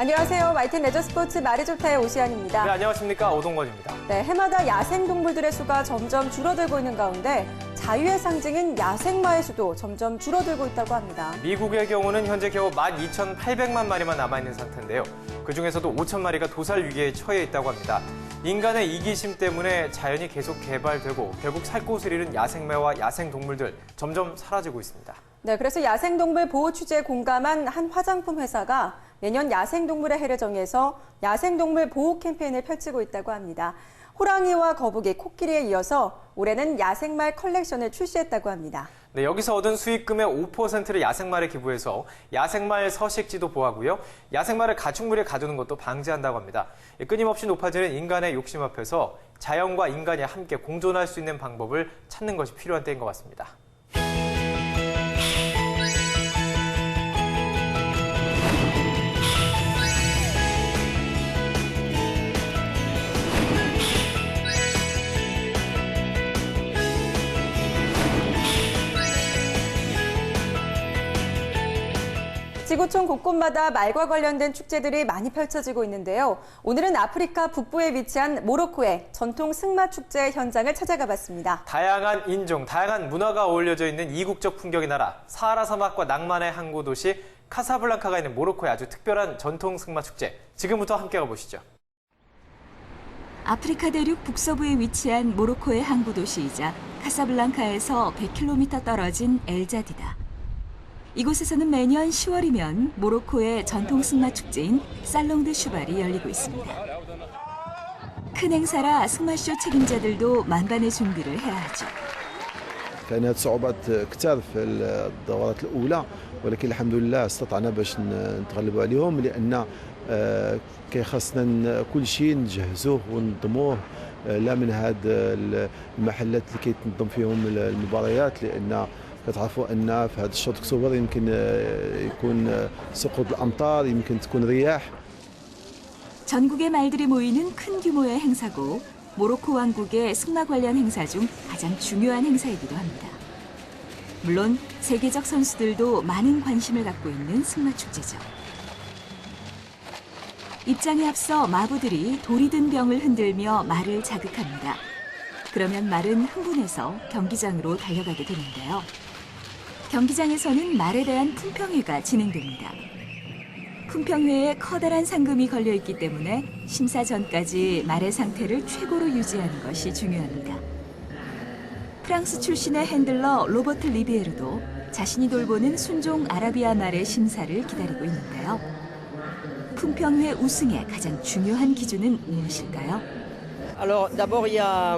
안녕하세요. YTN 레저 스포츠 말이 좋다의 오시안입니다. 네, 안녕하십니까. 오동건입니다. 네, 해마다 야생동물들의 수가 점점 줄어들고 있는 가운데 자유의 상징인 야생마의 수도 점점 줄어들고 있다고 합니다. 미국의 경우는 현재 겨우 12,800만 마리만 남아있는 상태인데요. 그중에서도 5천 마리가 도살 위기에 처해 있다고 합니다. 인간의 이기심 때문에 자연이 계속 개발되고 결국 살 곳을 잃은 야생매와 야생동물들 점점 사라지고 있습니다. 네, 그래서 야생동물 보호 취지에 공감한 한 화장품 회사가 내년 야생동물의 해를 정해서 야생동물 보호 캠페인을 펼치고 있다고 합니다. 호랑이와 거북이, 코끼리에 이어서 올해는 야생말 컬렉션을 출시했다고 합니다. 네, 여기서 얻은 수익금의 5%를 야생말에 기부해서 야생말 서식지도 보호하고요. 야생말을 가축물에 가두는 것도 방지한다고 합니다. 끊임없이 높아지는 인간의 욕심 앞에서 자연과 인간이 함께 공존할 수 있는 방법을 찾는 것이 필요한 때인 것 같습니다. 지구촌 곳곳마다 말과 관련된 축제들이 많이 펼쳐지고 있는데요. 오늘은 아프리카 북부에 위치한 모로코의 전통 승마 축제 현장을 찾아가 봤습니다. 다양한 인종, 다양한 문화가 어울려져 있는 이국적 풍경의 나라, 사하라 사막과 낭만의 항구 도시 카사블랑카가 있는 모로코의 아주 특별한 전통 승마 축제. 지금부터 함께 가보시죠. 아프리카 대륙 북서부에 위치한 모로코의 항구 도시이자 카사블랑카에서 100km 떨어진 엘자디다. 이곳에서는 매년 10월이면 모로코의 전통 승마 축제인 살롱드 슈발이 열리고 있습니다. 큰 행사라 승마쇼 책임자들도 만반의 준비를 해야 하죠. كانت صعوبات كثار في الدورات الأولى ولكن الحمد لله استطعنا باش نتغلبوا عليهم لأن كيخصنا كل شيء نجهزوه وننظموه لا من هاد المحلات اللي كيتنظم فيهم المباريات لأن كتعرفوا ان في هذا الشهر اكتوبر يمكن يكون سقوط الامطار يمكن تكون رياح. 전국의 말들이 모이는 큰 규모의 행사고 모로코 왕국의 승마 관련 행사 중 가장 중요한 행사이기도 합니다. 물론 세계적 선수들도 많은 관심을 갖고 있는 승마 축제죠. 입장에 앞서 마부들이 돌이 든 병을 흔들며 말을 자극합니다. 그러면 말은 흥분해서 경기장으로 달려가게 되는데요. 경기장에서는 말에 대한 품평회가 진행됩니다. 품평회에 커다란 상금이 걸려있기 때문에 심사 전까지 말의 상태를 최고로 유지하는 것이 중요합니다. 프랑스 출신의 핸들러 로버트 리비에르도 자신이 돌보는 순종 아라비아 말의 심사를 기다리고 있는데요. 품평회 우승의 가장 중요한 기준은 무엇일까요? Alors d'abord il y a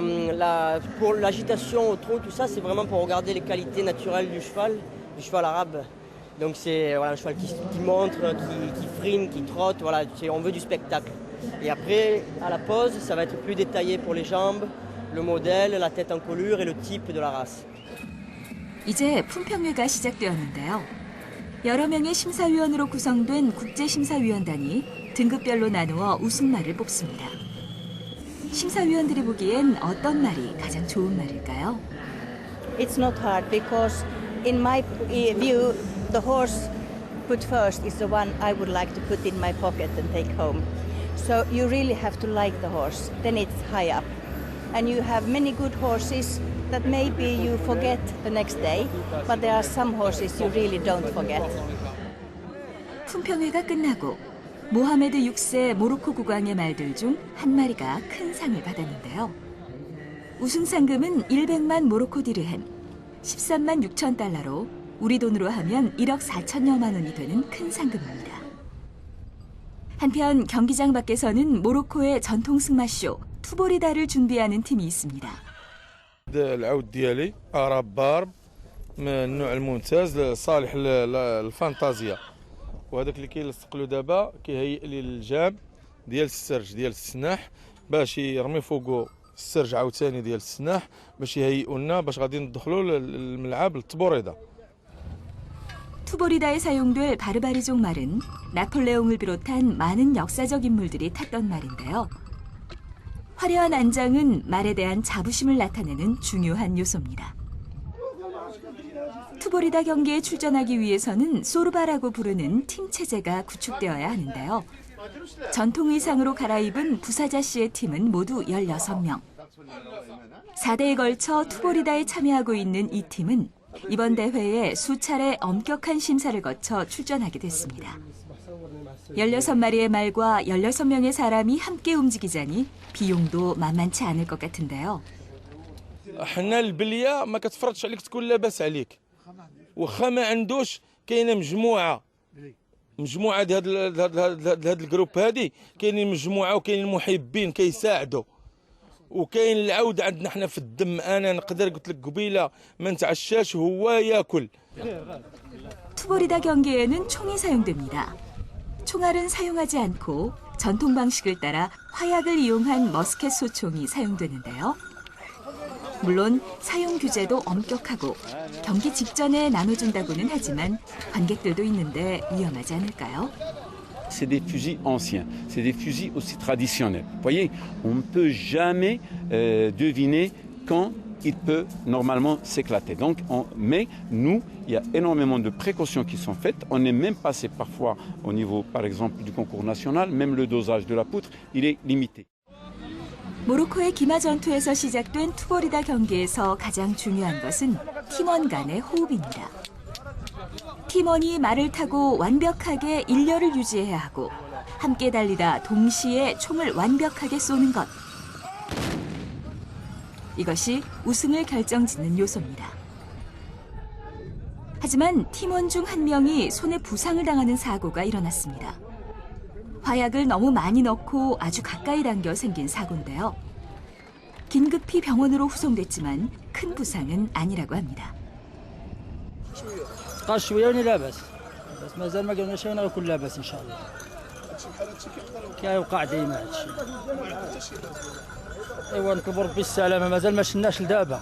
pour l'agitation au trot, tout ça c'est vraiment pour regarder les qualités naturelles du cheval arabe. Donc c'est voilà, un cheval qui montre, qui frine, qui trotte, voilà, on veut du spectacle. Et après à la pose, ça va être plus détaillé pour les jambes, le modèle, la tête en colure et le type de la race. 이제 품평회가 시작되었는데요. 여러 명의 심사위원으로 구성된 국제심사위원단이 등급별로 나누어 우승말을 뽑습니다. 심사위원들이 보기엔 어떤 말이 가장 좋은 말일까요? It's not hard because in my view the horse put first is the one I would like to put in my pocket and take home. So you really have to like the horse. Then it's high up. And you have many good horses that maybe you forget the next day, but there are some horses you really don't forget. 품평회가 끝나고 모하메드 6세 모로코 국왕의 말들 중 한 마리가 큰 상을 받았는데요. 우승 상금은 100만 모로코 디르햄, 13만 6천 달러로 우리 돈으로 하면 1억 4천여만 원이 되는 큰 상금입니다. 한편 경기장 밖에서는 모로코의 전통 승마쇼 투보리다를 준비하는 팀이 있습니다. العود ديالي عرب بارب من النوع الممتاز صالح للفانتازيا وهذاك اللي كيلصق له دابا كيهيئ لي الجام ديال السرج ديال السناح باش يرمي فوقو السرج عاوتاني ديال السناح باش يهيئوا لنا باش غادي ندخلوا للملعب للطبوريدا. 투보리다에 사용될 바르바리족 말은 나폴레옹을 비롯한 많은 역사적 인물들이 탔던 말인데요. 화려한 안장은 말에 대한 자부심을 나타내는 중요한 요소입니다. 투보리다 경기에 출전하기 위해서는 소르바라고 부르는 팀 체제가 구축되어야 하는데요. 전통 의상으로 갈아입은 부사자 씨의 팀은 모두 16명. 4대에 걸쳐 투보리다에 참여하고 있는 이 팀은 이번 대회에 수차례 엄격한 심사를 거쳐 출전하게 됐습니다. 16마리의 말과 16명의 사람이 함께 움직이자니 비용도 만만치 않을 것 같은데요. حنا البليه ما كتفرضش عليك تكون لاباس عليك واخا ما عندوش كاينه مجموعه هاد الجروب هادي كاينين مجموعه وكاينين محبين كيساعدوا وكاين العود عندنا حنا في الدم. انا نقدر قلت لك قبيله ما نتعشاش هو ياكل. 투보리다 경기에는 총이 사용됩니다. 총알은 사용하지 않고 전통 방식을 따라 화약을 이용한 머스켓 소총이 사용되는데요. 물론 사용 규제도 엄격하고 경기 직전에 나눠준다고는 하지만 관객들도 있는데 위험하지 않을까요? C'est des fusils anciens, c'est des fusils aussi traditionnels. Vous voyez, on ne peut jamais deviner quand il peut normalement s'éclater. Donc, mais nous, il y a énormément de précautions qui sont faites. On est même passé parfois au niveau, par exemple, du concours national, même le dosage de la poutre, il est limité. 모로코의 기마 전투에서 시작된 투보리다 경기에서 가장 중요한 것은 팀원 간의 호흡입니다. 팀원이 말을 타고 완벽하게 일렬을 유지해야 하고 함께 달리다 동시에 총을 완벽하게 쏘는 것. 이것이 우승을 결정짓는 요소입니다. 하지만 팀원 중 한 명이 손에 부상을 당하는 사고가 일어났습니다. 화약을 너무 많이 넣고 아주 가까이 당겨 생긴 사고인데요. 긴급히 병원으로 후송됐지만 큰 부상은 아니라고 합니다. قال شويه وني لاباس بس مازال ما قلنا شيء ونكون لاباس ان شاء الله كيوقع ديما هادشي ايوا نكبر بالسلامه مازال ما شناش لدابا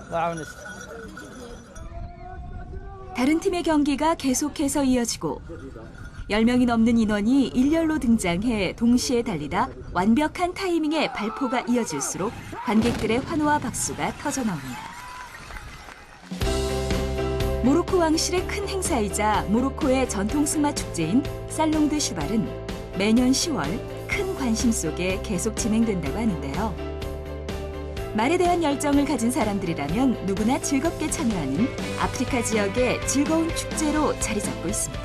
الله يعاون. 다른 팀의 경기가 계속해서 이어지고 10명이 넘는 인원이 일렬로 등장해 동시에 달리다 완벽한 타이밍에 발포가 이어질수록 관객들의 환호와 박수가 터져나옵니다. 모로코 왕실의 큰 행사이자 모로코의 전통 승마 축제인 살롱드 슈발은 매년 10월 큰 관심 속에 계속 진행된다고 하는데요. 말에 대한 열정을 가진 사람들이라면 누구나 즐겁게 참여하는 아프리카 지역의 즐거운 축제로 자리 잡고 있습니다.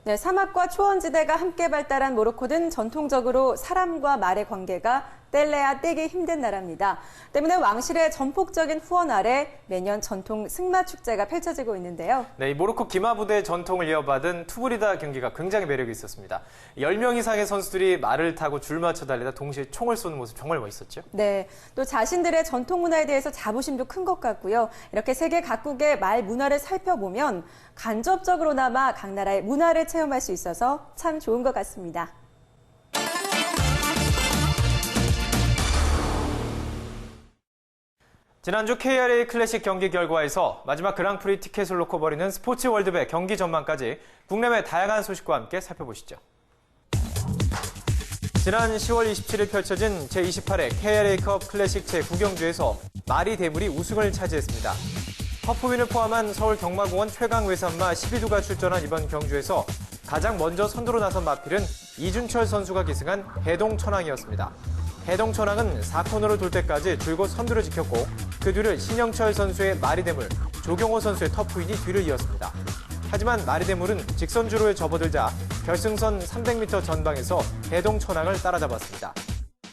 네, 사막과 초원지대가 함께 발달한 모로코는 전통적으로 사람과 말의 관계가 뗄래야 떼기 힘든 나라입니다. 때문에 왕실의 전폭적인 후원 아래 매년 전통 승마 축제가 펼쳐지고 있는데요. 네, 이 모로코 기마 부대의 전통을 이어받은 투보리다 경기가 굉장히 매력이 있었습니다. 10명 이상의 선수들이 말을 타고 줄 맞춰 달리다 동시에 총을 쏘는 모습 정말 멋있었죠? 네, 또 자신들의 전통 문화에 대해서 자부심도 큰 것 같고요. 이렇게 세계 각국의 말 문화를 살펴보면 간접적으로나마 각 나라의 문화를 체험할 수 있어서 참 좋은 것 같습니다. 지난주 KRA 클래식 경기 결과에서 마지막 그랑프리 티켓을 놓고 벌이는 스포츠 월드배 경기 전망까지 국내외 다양한 소식과 함께 살펴보시죠. 지난 10월 27일 펼쳐진 제28회 KRA컵 클래식 제9경주에서 마리 대물이 우승을 차지했습니다. 허프윈을 포함한 서울 경마공원 최강 외산마 12두가 출전한 이번 경주에서 가장 먼저 선두로 나선 마필은 이준철 선수가 기승한 해동천왕이었습니다. 해동천왕은 4코너를 돌 때까지 줄곧 선두를 지켰고 그 뒤를 신영철 선수의 마리대물, 조경호 선수의 터프윈이 뒤를 이었습니다. 하지만 마리대물은 직선주로에 접어들자 결승선 300m 전방에서 해동천왕을 따라잡았습니다.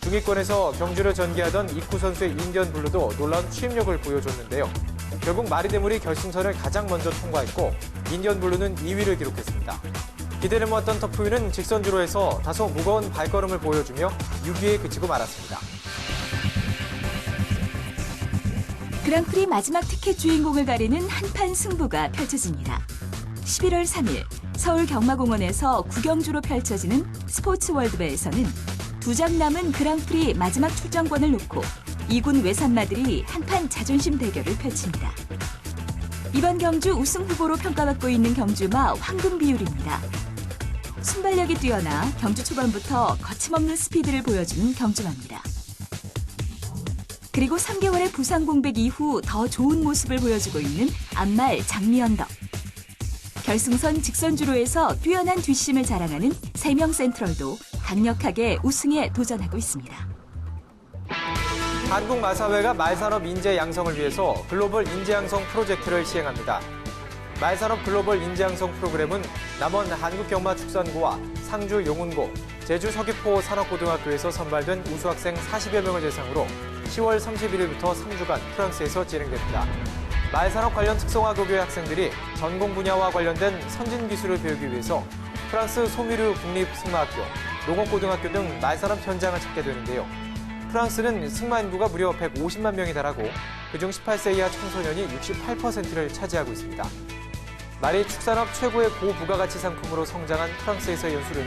중위권에서 경주를 전개하던 이쿠 선수의 인디언 블루도 놀라운 추임력을 보여줬는데요. 결국 마리대물이 결승선을 가장 먼저 통과했고 인디언 블루는 2위를 기록했습니다. 기대를 모았던 터프윈은 직선주로에서 다소 무거운 발걸음을 보여주며 6위에 그치고 말았습니다. 그랑프리 마지막 티켓 주인공을 가리는 한판 승부가 펼쳐집니다. 11월 3일 서울 경마공원에서 구경주로 펼쳐지는 스포츠 월드배에서는 두 장 남은 그랑프리 마지막 출전권을 놓고 2군 외산마들이 한판 자존심 대결을 펼칩니다. 이번 경주 우승 후보로 평가받고 있는 경주마 황금비율입니다. 순발력이 뛰어나 경주 초반부터 거침없는 스피드를 보여주는 경주마입니다. 그리고 3개월의 부상 공백 이후 더 좋은 모습을 보여주고 있는 앞말 장미언덕. 결승선 직선주로에서 뛰어난 뒷심을 자랑하는 3명 센트럴도 강력하게 우승에 도전하고 있습니다. 한국마사회가 말산업 인재 양성을 위해서 글로벌 인재 양성 프로젝트를 시행합니다. 말산업 글로벌 인재 양성 프로그램은 남원 한국경마축산고와 상주 용운고, 제주 서귀포 산업고등학교에서 선발된 우수학생 40여 명을 대상으로 10월 31일부터 3주간 프랑스에서 진행됩니다. 말산업 관련 특성화 교육의 학생들이 전공 분야와 관련된 선진 기술을 배우기 위해서 프랑스 소미르 국립승마학교, 농업고등학교 등 말산업 현장을 찾게 되는데요. 프랑스는 승마 인구가 무려 150만 명에 달하고 그중 18세 이하 청소년이 68%를 차지하고 있습니다. 말이 축산업 최고의 고부가가치 상품으로 성장한 프랑스에서의 연수는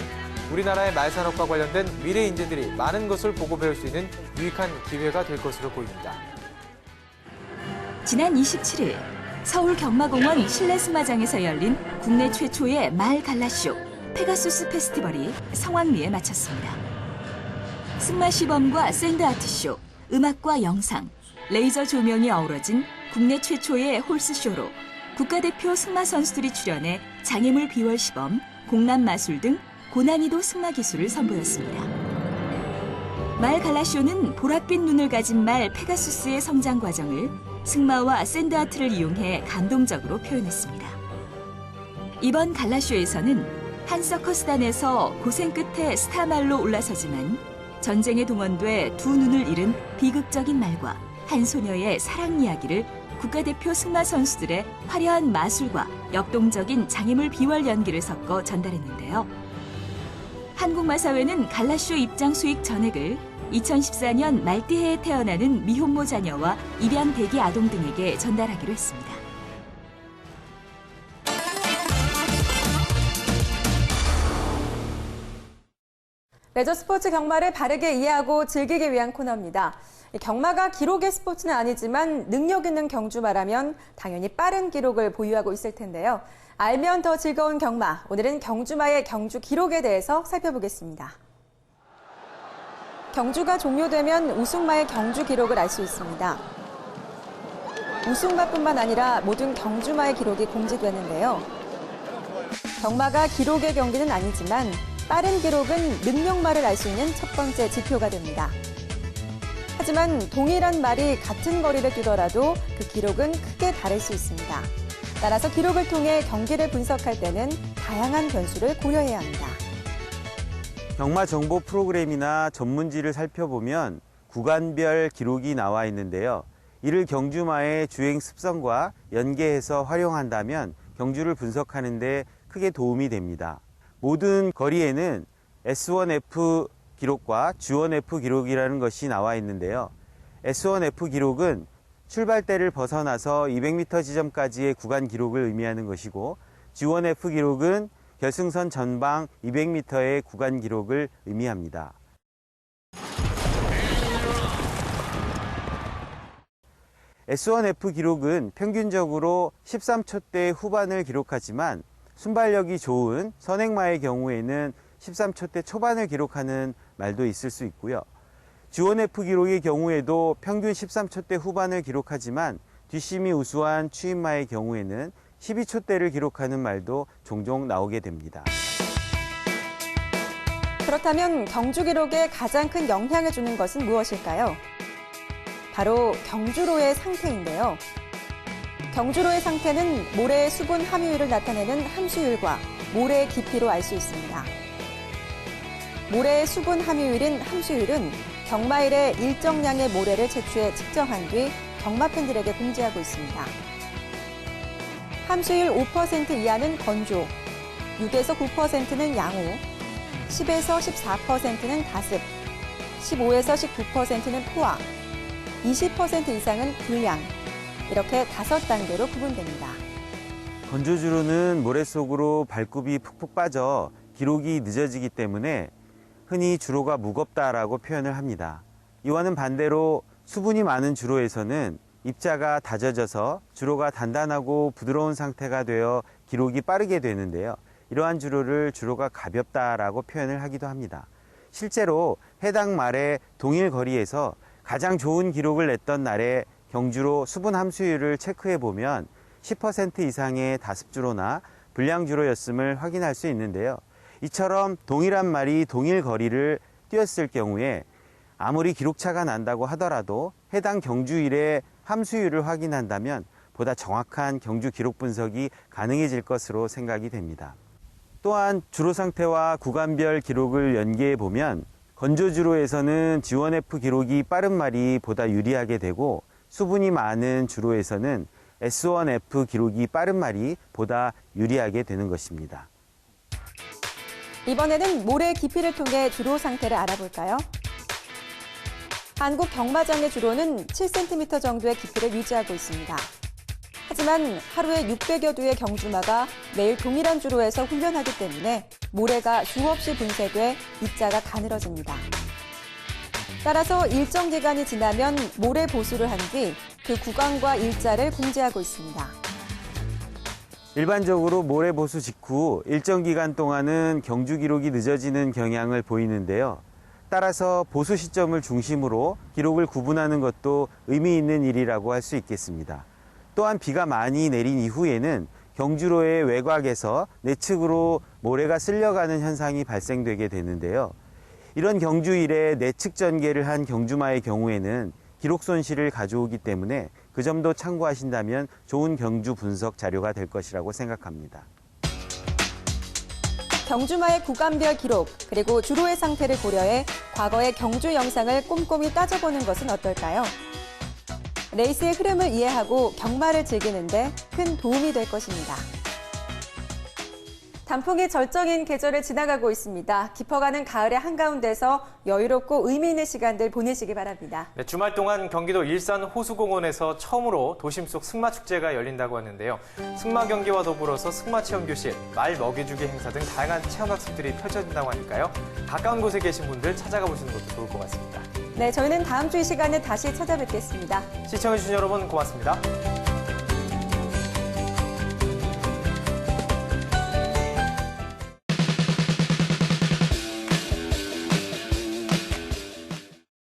우리나라의 말산업과 관련된 미래 인재들이 많은 것을 보고 배울 수 있는 유익한 기회가 될 것으로 보입니다. 지난 27일 서울 경마공원 실내 승마장에서 열린 국내 최초의 말 갈라쇼 페가수스 페스티벌이 성황리에 마쳤습니다. 승마 시범과 샌드아트쇼, 음악과 영상, 레이저 조명이 어우러진 국내 최초의 홀스쇼로 국가대표 승마 선수들이 출연해 장애물 비월 시범, 공람 마술 등 고난이도 승마 기술을 선보였습니다. 말 갈라쇼는 보랏빛 눈을 가진 말 페가수스의 성장 과정을 승마와 샌드아트를 이용해 감동적으로 표현했습니다. 이번 갈라쇼에서는 한 서커스단에서 고생 끝에 스타말로 올라서지만 전쟁에 동원돼 두 눈을 잃은 비극적인 말과 한 소녀의 사랑 이야기를 국가대표 승마 선수들의 화려한 마술과 역동적인 장애물 비월 연기를 섞어 전달했는데요. 한국마사회는 갈라쇼 입장 수익 전액을 2014년 말띠해에 태어나는 미혼모 자녀와 입양 대기 아동 등에게 전달하기로 했습니다. 레저 스포츠 경마를 바르게 이해하고 즐기기 위한 코너입니다. 경마가 기록의 스포츠는 아니지만 능력 있는 경주마라면 당연히 빠른 기록을 보유하고 있을 텐데요. 알면 더 즐거운 경마, 오늘은 경주마의 경주 기록에 대해서 살펴보겠습니다. 경주가 종료되면 우승마의 경주 기록을 알 수 있습니다. 우승마뿐만 아니라 모든 경주마의 기록이 공지되는데요. 경마가 기록의 경기는 아니지만 빠른 기록은 능력마를 알 수 있는 첫 번째 지표가 됩니다. 하지만 동일한 말이 같은 거리를 뛰더라도 그 기록은 크게 다를 수 있습니다. 따라서 기록을 통해 경기를 분석할 때는 다양한 변수를 고려해야 합니다. 경마 정보 프로그램이나 전문지를 살펴보면 구간별 기록이 나와 있는데요. 이를 경주마의 주행 습성과 연계해서 활용한다면 경주를 분석하는 데 크게 도움이 됩니다. 모든 거리에는 S1F 기록과 G1F 기록이라는 것이 나와 있는데요. S1F 기록은 출발대를 벗어나서 200m 지점까지의 구간 기록을 의미하는 것이고 G1F 기록은 결승선 전방 200m의 구간 기록을 의미합니다. S1F 기록은 평균적으로 13초대 후반을 기록하지만 순발력이 좋은 선행마의 경우에는 13초대 초반을 기록하는 말도 있을 수 있고요. G1F 기록의 경우에도 평균 13초대 후반을 기록하지만 뒷심이 우수한 추임마의 경우에는 12초대를 기록하는 말도 종종 나오게 됩니다. 그렇다면 경주 기록에 가장 큰 영향을 주는 것은 무엇일까요? 바로 경주로의 상태인데요. 경주로의 상태는 모래의 수분 함유율을 나타내는 함수율과 모래의 깊이로 알 수 있습니다. 모래의 수분 함유율인 함수율은 경마일에 일정량의 모래를 채취해 측정한 뒤 경마 팬들에게 공지하고 있습니다. 함수율 5% 이하는 건조, 6에서 9%는 양호, 10에서 14%는 다습, 15에서 19%는 포화, 20% 이상은 불량, 이렇게 5단계로 구분됩니다. 건조주로는 모래 속으로 발굽이 푹푹 빠져 기록이 늦어지기 때문에 흔히 주로가 무겁다라고 표현을 합니다. 이와는 반대로 수분이 많은 주로에서는 입자가 다져져서 주로가 단단하고 부드러운 상태가 되어 기록이 빠르게 되는데요. 이러한 주로를 주로가 가볍다라고 표현을 하기도 합니다. 실제로 해당 말의 동일 거리에서 가장 좋은 기록을 냈던 날에 경주로 수분 함수율을 체크해 보면 10% 이상의 다습주로나 불량주로였음을 확인할 수 있는데요. 이처럼 동일한 말이 동일 거리를 뛰었을 경우에 아무리 기록차가 난다고 하더라도 해당 경주일의 함수율을 확인한다면 보다 정확한 경주 기록 분석이 가능해질 것으로 생각이 됩니다. 또한 주로 상태와 구간별 기록을 연계해 보면 건조주로에서는 G1F 기록이 빠른 말이 보다 유리하게 되고 수분이 많은 주로에서는 S1F 기록이 빠른 말이 보다 유리하게 되는 것입니다. 이번에는 모래 깊이를 통해 주로 상태를 알아볼까요? 한국 경마장의 주로는 7cm 정도의 깊이를 유지하고 있습니다. 하지만 하루에 600여 두의 경주마가 매일 동일한 주로에서 훈련하기 때문에 모래가 수없이 분쇄돼 입자가 가늘어집니다. 따라서 일정 기간이 지나면 모래 보수를 한 뒤 그 구간과 일자를 공지하고 있습니다. 일반적으로 모래 보수 직후 일정 기간 동안은 경주 기록이 늦어지는 경향을 보이는데요. 따라서 보수 시점을 중심으로 기록을 구분하는 것도 의미 있는 일이라고 할 수 있겠습니다. 또한 비가 많이 내린 이후에는 경주로의 외곽에서 내측으로 모래가 쓸려가는 현상이 발생되게 되는데요. 이런 경주일에 내측 전개를 한 경주마의 경우에는 기록 손실을 가져오기 때문에 그 점도 참고하신다면 좋은 경주 분석 자료가 될 것이라고 생각합니다. 경주마의 구간별 기록, 그리고 주로의 상태를 고려해 과거의 경주 영상을 꼼꼼히 따져보는 것은 어떨까요? 레이스의 흐름을 이해하고 경마를 즐기는데 큰 도움이 될 것입니다. 단풍이 절정인 계절을 지나가고 있습니다. 깊어가는 가을의 한가운데서 여유롭고 의미 있는 시간들 보내시기 바랍니다. 네, 주말 동안 경기도 일산 호수공원에서 처음으로 도심 속 승마축제가 열린다고 하는데요. 승마 경기와 더불어서 승마체험교실, 말 먹이주기 행사 등 다양한 체험학습들이 펼쳐진다고 하니까요. 가까운 곳에 계신 분들 찾아가 보시는 것도 좋을 것 같습니다. 네, 저희는 다음 주 이 시간에 다시 찾아뵙겠습니다. 시청해주신 여러분 고맙습니다.